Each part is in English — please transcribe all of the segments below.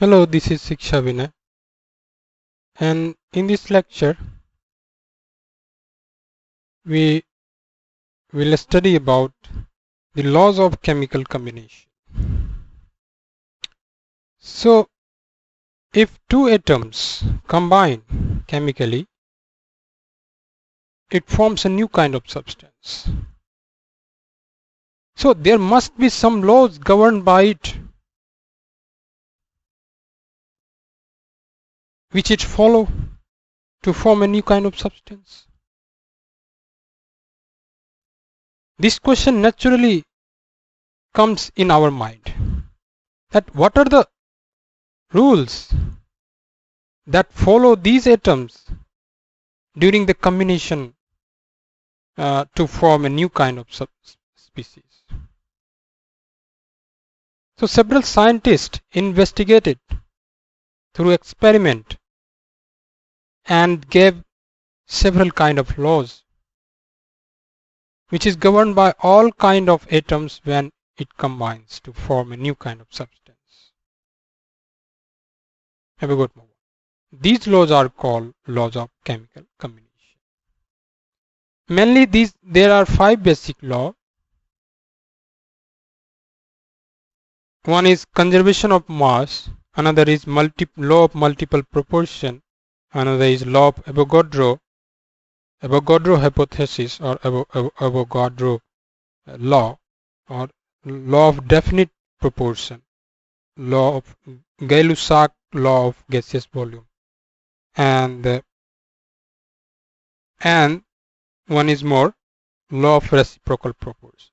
Hello, this is Shiksha Vinay, and in this lecture we will study about the laws of chemical combination. So, if two atoms combine chemically, it forms a new kind of substance. So, there must be some laws governed by it, which it follow to form a new kind of substance. This question naturally comes in our mind, that what are the rules that follow these atoms during the combination to form a new kind of species. So several scientists investigated through experiment and gave several kind of laws which is governed by all kind of atoms when it combines to form a new kind of substance. Have a good moment. These laws are called laws of chemical combination. Mainly there are 5 basic laws. One is conservation of mass, another is law of multiple proportion, another is law of Avogadro hypothesis or Avogadro law, or law of definite proportion, law of Gay-Lussac law of gaseous volume, and one is more, law of reciprocal proportion.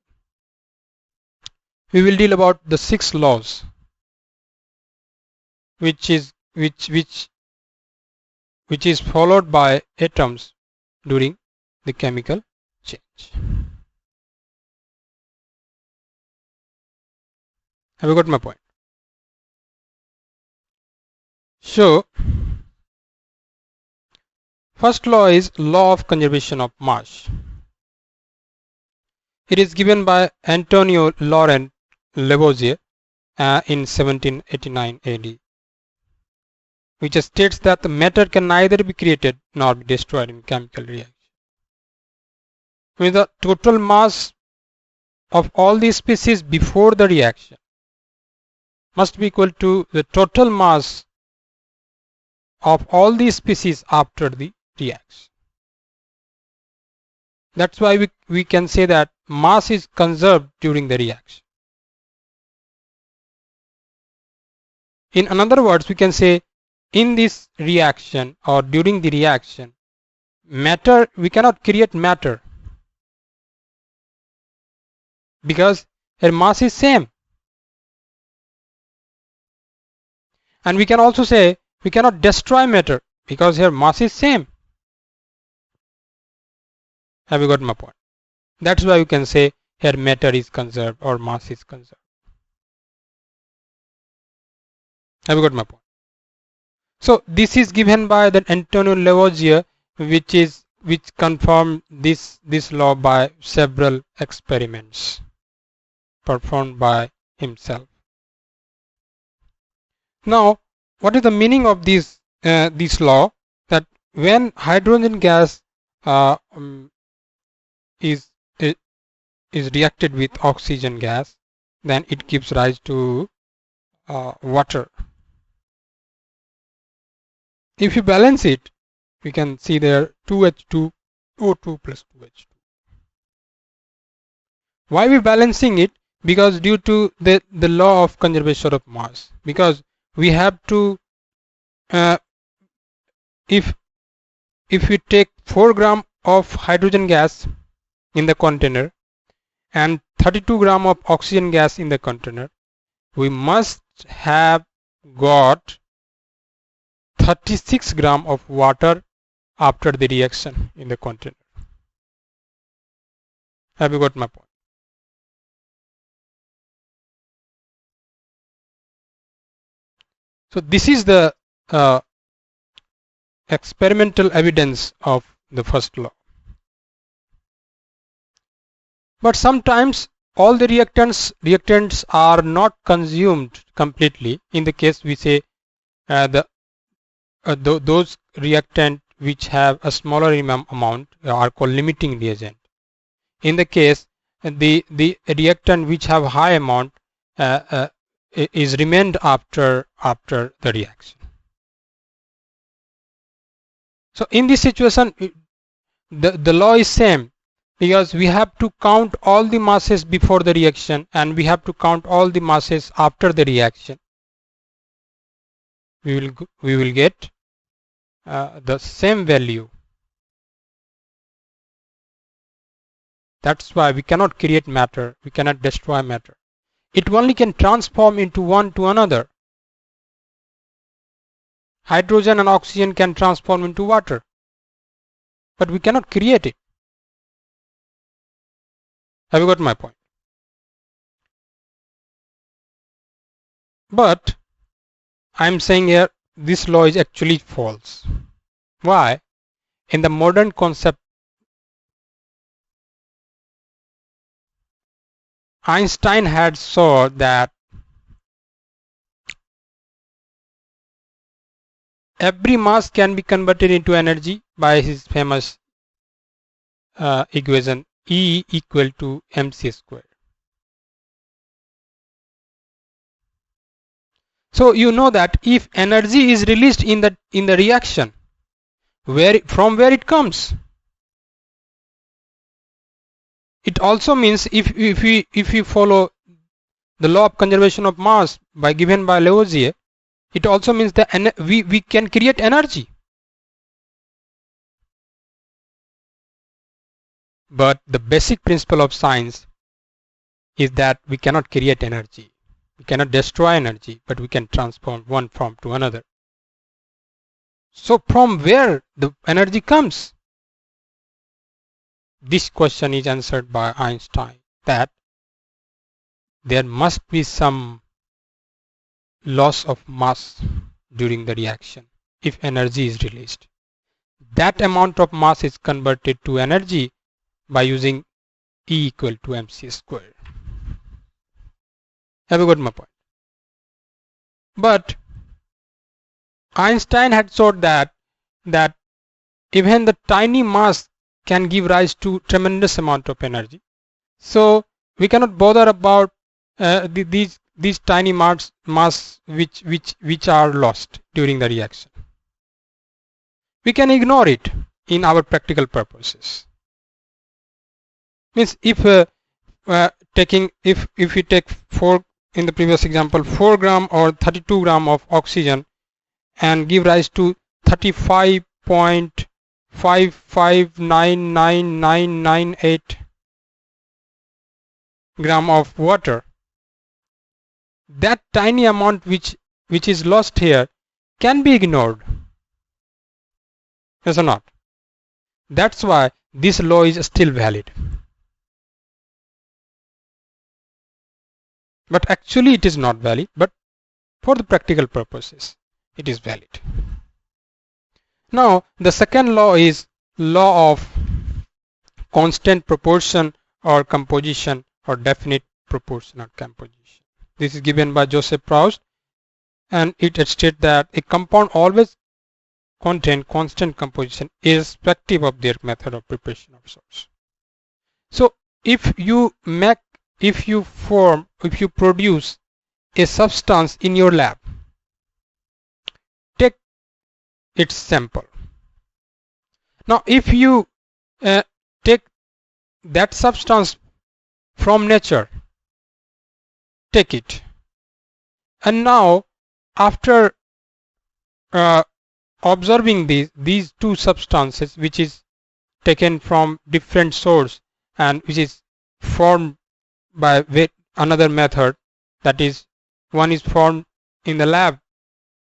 We will deal about the 6 laws which is followed by atoms during the chemical change. Have you got my point? So, first law is law of conservation of mass. It is given by Antonio Laurent Lavoisier in 1789 AD, which states that the matter can neither be created nor be destroyed in chemical reaction. With the total mass of all these species before the reaction must be equal to the total mass of all these species after the reaction. That's why we can say that mass is conserved during the reaction. In other words, we can say in this reaction or during the reaction, matter, we cannot create matter because her mass is same. And we can also say we cannot destroy matter because her mass is same. Have you got my point? That's why you can say here matter is conserved or mass is conserved. Have you got my point? So this is given by the Antonio Lavoisier, which confirmed this law by several experiments performed by himself. Now, what is the meaning of this law? That when hydrogen gas is reacted with oxygen gas, then it gives rise to water. If you balance it, we can see there 2H2O2 plus 2H2. Why we balancing it? Because due to the law of conservation of mass. Because we have to, if we take 4 gram of hydrogen gas in the container and 32 gram of oxygen gas in the container, we must have got 36 gram of water after the reaction in the container. Have you got my point? So this is the experimental evidence of the first law. But sometimes all the reactants are not consumed completely. In the case we say those reactant which have a smaller amount are called limiting reagent. In the case the reactant which have high amount is remained after the reaction. So in this situation the law is same, because we have to count all the masses before the reaction and we have to count all the masses after the reaction. We will get the same value. That's why we cannot create matter, we cannot destroy matter. It only can transform into one to another. Hydrogen and oxygen can transform into water, but we cannot create it. Have you got my point? But I'm saying here this law is actually false. Why? In the modern concept, Einstein had saw that every mass can be converted into energy by his famous equation E equal to mc squared. So you know that if energy is released in the reaction, from where it comes? It also means if we follow the law of conservation of mass given by Lavoisier, it also means that we can create energy. But the basic principle of science is that we cannot create energy. We cannot destroy energy, but we can transform one form to another. So from where the energy comes? This question is answered by Einstein, that there must be some loss of mass during the reaction if energy is released. That amount of mass is converted to energy by using E equal to mc squared. Have you got my point? But Einstein had showed that even the tiny mass can give rise to tremendous amount of energy. So we cannot bother about these tiny mass which are lost during the reaction. We can ignore it in our practical purposes. Means if we take in the previous example 4 gram or 32 gram of oxygen and give rise to 35.559998 gram of water, that tiny amount which is lost here can be ignored. Yes or not? That's why this law is still valid. But actually it is not valid, but for the practical purposes it is valid. Now the second law is law of constant proportion or composition or definite proportion or composition. This is given by Joseph Proust, and it states that a compound always contain constant composition irrespective of their method of preparation of source. So if you produce a substance in your lab, take its sample. Now if you take that substance from nature, take it, and now after observing these two substances which is taken from different source and which is formed by another method, that is one is formed in the lab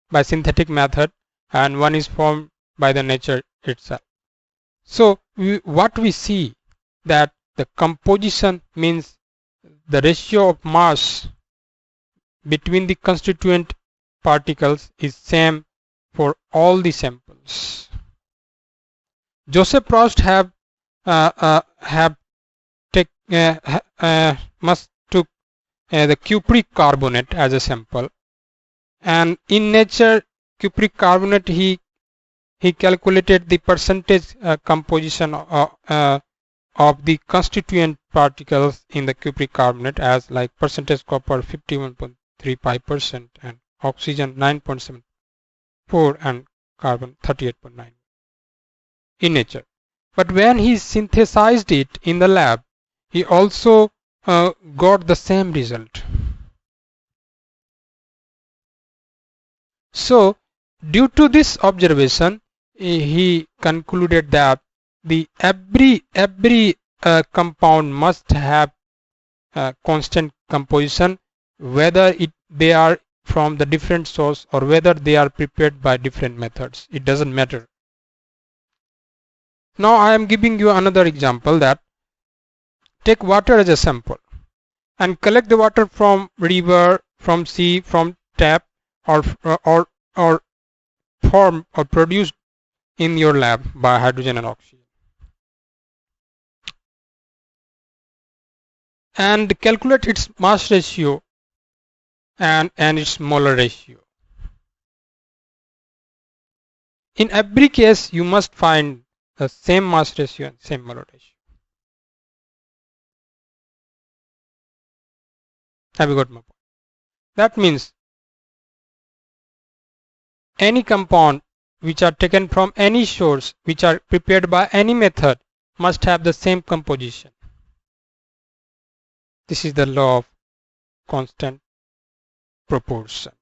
by synthetic method and one is formed by the nature itself. So what we see that the composition means the ratio of mass between the constituent particles is same for all the samples. Joseph Proust took the cupric carbonate as a sample, and in nature cupric carbonate, he calculated the percentage composition of the constituent particles in the cupric carbonate as like percentage copper 51.35% and oxygen 9.74 and carbon 38.9 in nature. But when he synthesized it in the lab, he also got the same result. So due to this observation, he concluded that the every compound must have constant composition, whether they are from the different source or whether they are prepared by different methods. It doesn't matter. Now I am giving you another example, that take water as a sample and collect the water from river, from sea, from tap, or formed or produced in your lab by hydrogen and oxygen, and calculate its mass ratio and its molar ratio. In every case you must find the same mass ratio and same molar ratio. Have you got my point? That means any compound which are taken from any source, which are prepared by any method, must have the same composition. This is the law of constant proportion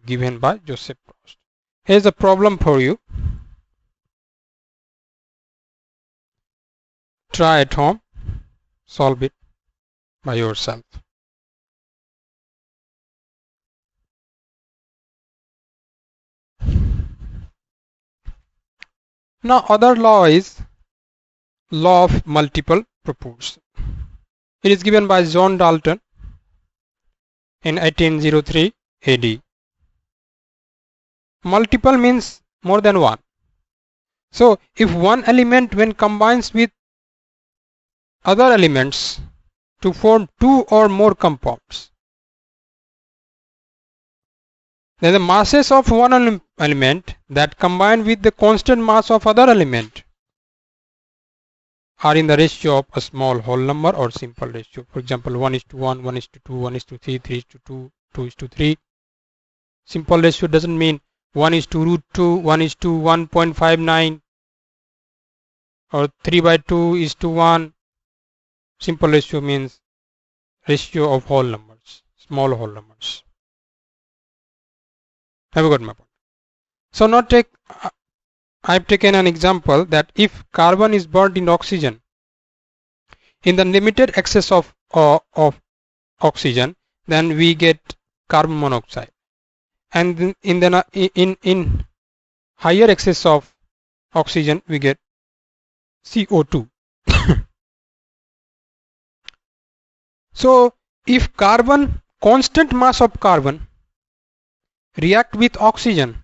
given by Joseph Proust. Here's a problem for you. Try at home, solve it by yourself. Now other law is law of multiple proportion. It is given by John Dalton in 1803 AD. Multiple means more than one. So if one element when combines with other elements to form two or more compounds, then the masses of one element that combine with the constant mass of other element are in the ratio of a small whole number or simple ratio. For example, 1:1, 1:2, 1:3, 3:2, 2:3. Simple ratio doesn't mean 1:√2, 1:1.59 or 3/2:1. Simple ratio means ratio of whole numbers, small whole numbers. Have you got my point? So now I've taken an example that if carbon is burnt in oxygen in the limited excess of oxygen, then we get carbon monoxide, and in higher excess of oxygen we get CO2. So if constant mass of carbon react with oxygen,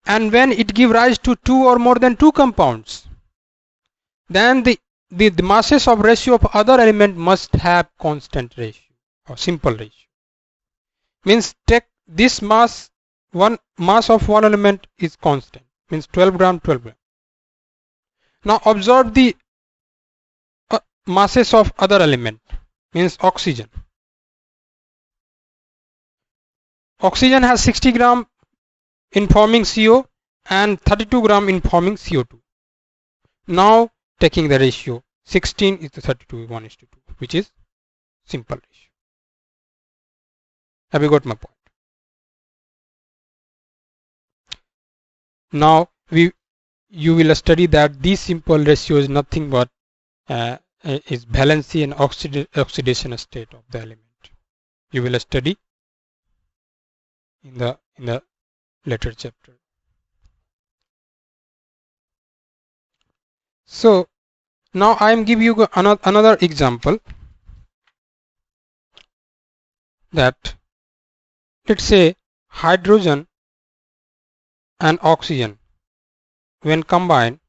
and when it give rise to two or more than two compounds, then the masses of ratio of other element must have constant ratio or simple ratio. Means take this mass of one element is constant, means 12 gram, 12 gram. Now observe the masses of other element, means oxygen. Oxygen has 60 gram in forming CO and 32 gram in forming CO2. Now taking the ratio 16 is to 32, 1:2, which is simple ratio. Have you got my point? Now you will study that this simple ratio is nothing but is valency and oxidation state of the element. You will study in the later chapter. So now I am giving you another example, that let's say hydrogen and oxygen when combined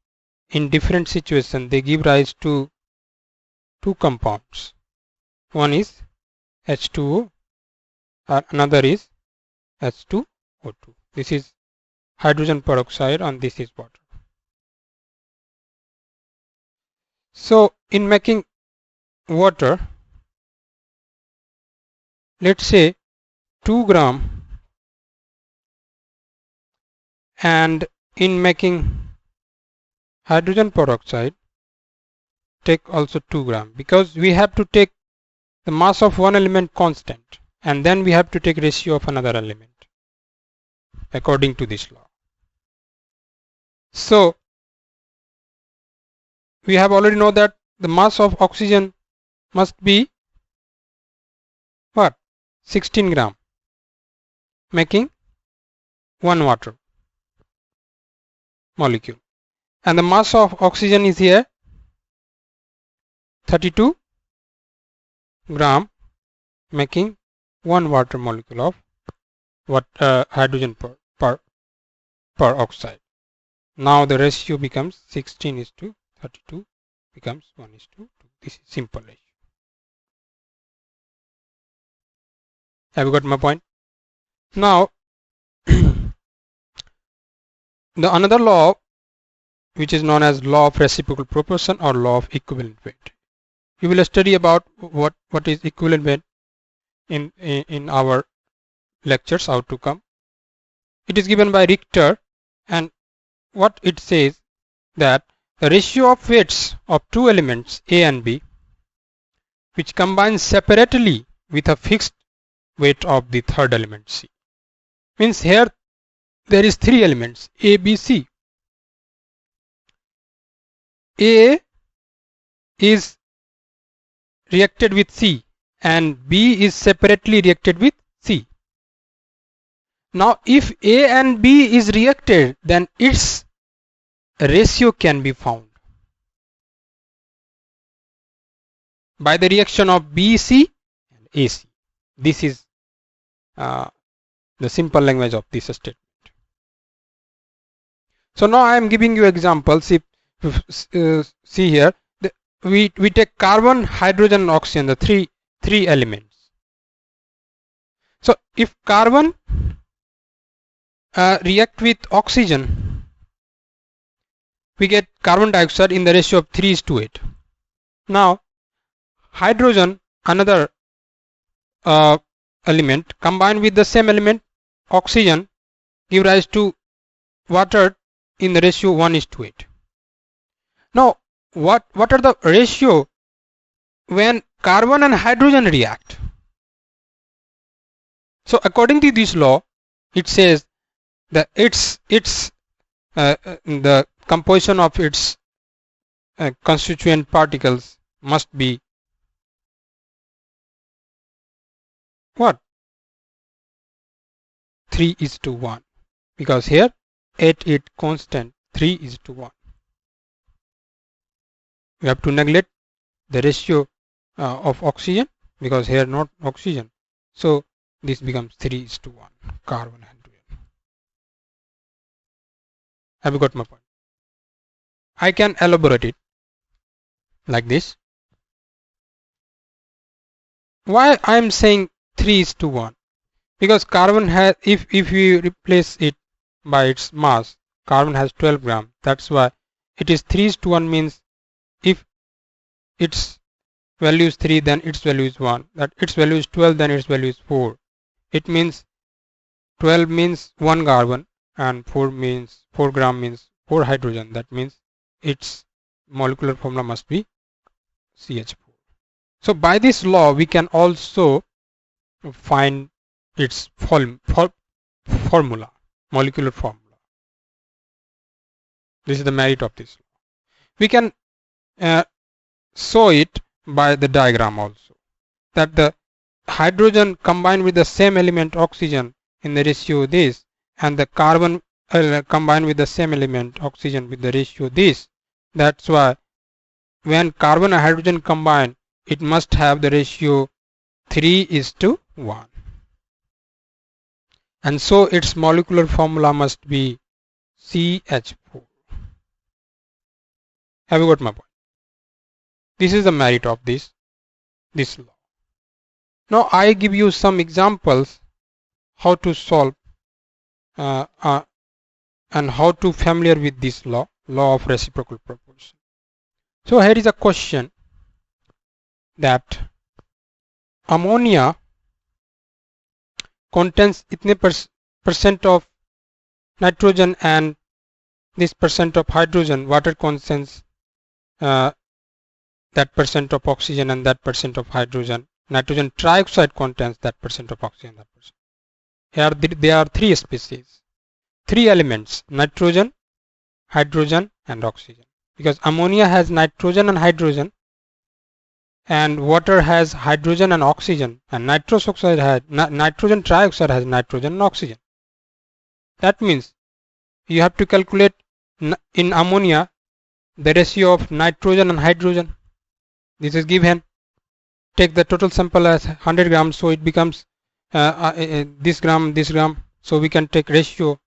in different situations, they give rise to two compounds. One is H2O, another is H2O2. This is hydrogen peroxide and this is water. So in making water, let's say 2 gram, and in making hydrogen peroxide take also 2 gram, because we have to take the mass of one element constant and then we have to take ratio of another element according to this law. So we have already know that the mass of oxygen must be what? 16 gram, making 1 water molecule, and the mass of oxygen is here 32 gram, making 1 water molecule of hydrogen peroxide. Now the ratio becomes 16:32 becomes 1:2. This is simple ratio. Have you got my point? Now the another law, which is known as law of reciprocal proportion or law of equivalent weight. We will study about what is equivalent weight in our lectures how to come. It is given by Richter, and what it says that the ratio of weights of two elements A and B, which combine separately with a fixed weight of the third element C. Means here there is 3 elements A, B, C. A is reacted with C and B is separately reacted with C. Now if A and B is reacted, then its ratio can be found by the reaction of BC and AC. This is the simple language of this statement. So now I am giving you examples. See here, we take carbon, hydrogen, oxygen, the three elements. So if carbon react with oxygen, we get carbon dioxide in the ratio of 3:8. Now hydrogen, another element, combined with the same element oxygen, give rise to water in the ratio 1:8. Now what are the ratio when carbon and hydrogen react? So according to this law, it says that the composition of its constituent particles must be what? 3:1, because here at it constant 3:1. We have to neglect the ratio of oxygen, because here not oxygen. So this becomes 3:1, carbon and hydrogen. Have you got my point? I can elaborate it like this. Why I am saying 3:1? Because carbon has, if we replace it by its mass, carbon has 12 gram. That's why it is 3:1, means if its value is 3, then its value is 1. That its value is 12, then its value is 4. It means 12 means 1 carbon and 4 gram means 4 hydrogen. That means its molecular formula must be CH4. So by this law we can also find its formula, molecular formula. This is the merit of this law. We can show it by the diagram also, that the hydrogen combined with the same element oxygen in the ratio this, and the carbon combined with the same element oxygen with the ratio this. That's why when carbon and hydrogen combine, it must have the ratio 3:1, and so its molecular formula must be CH4. Have you got my point? This is the merit of this law. Now I give you some examples how to solve and how to familiar with this law of reciprocal proportion. So here is a question that ammonia contains itne percent of nitrogen and this percent of hydrogen. Water contains that percent of oxygen and that percent of hydrogen. Nitrogen trioxide contains that percent of oxygen. That percent. Here there are three species, three elements: nitrogen, hydrogen, and oxygen. Because ammonia has nitrogen and hydrogen, and water has hydrogen and oxygen, and nitrous oxide has nitrogen trioxide has nitrogen and oxygen. That means you have to calculate in ammonia the ratio of nitrogen and hydrogen. This is given. Take the total sample as 100 grams, so it becomes this gram, this gram. So we can take ratio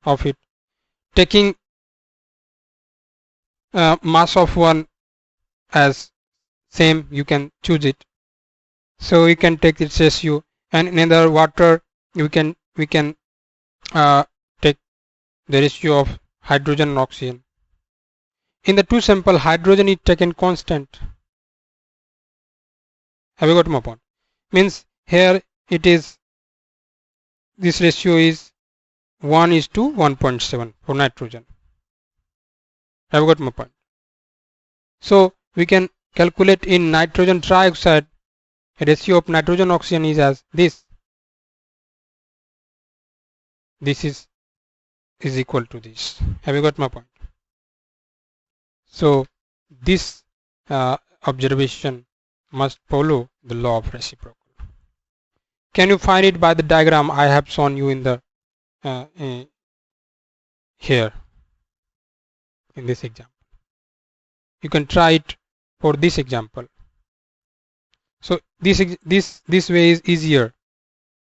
of it. Taking mass of one as same, you can choose it. So we can take its ratio, and in other water we can take the ratio of hydrogen and oxygen. In the two sample, hydrogen is taken constant. Have you got my point? Means here it is, this ratio is 1:1.7 for nitrogen. Have you got my point? So we can calculate in nitrogen trioxide, ratio of nitrogen oxygen is as this. This is equal to this. Have you got my point? So this observation must follow the law of reciprocal. Can you find it by the diagram I have shown you in the here in this example? You can try it for this example. So this way is easier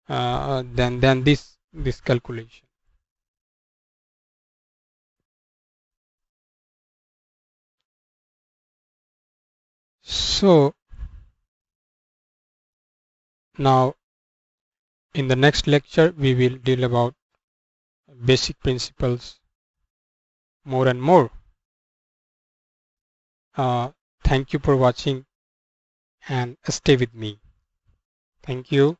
than this calculation. So now in the next lecture we will deal about basic principles more and more. Thank you for watching and stay with me. Thank you.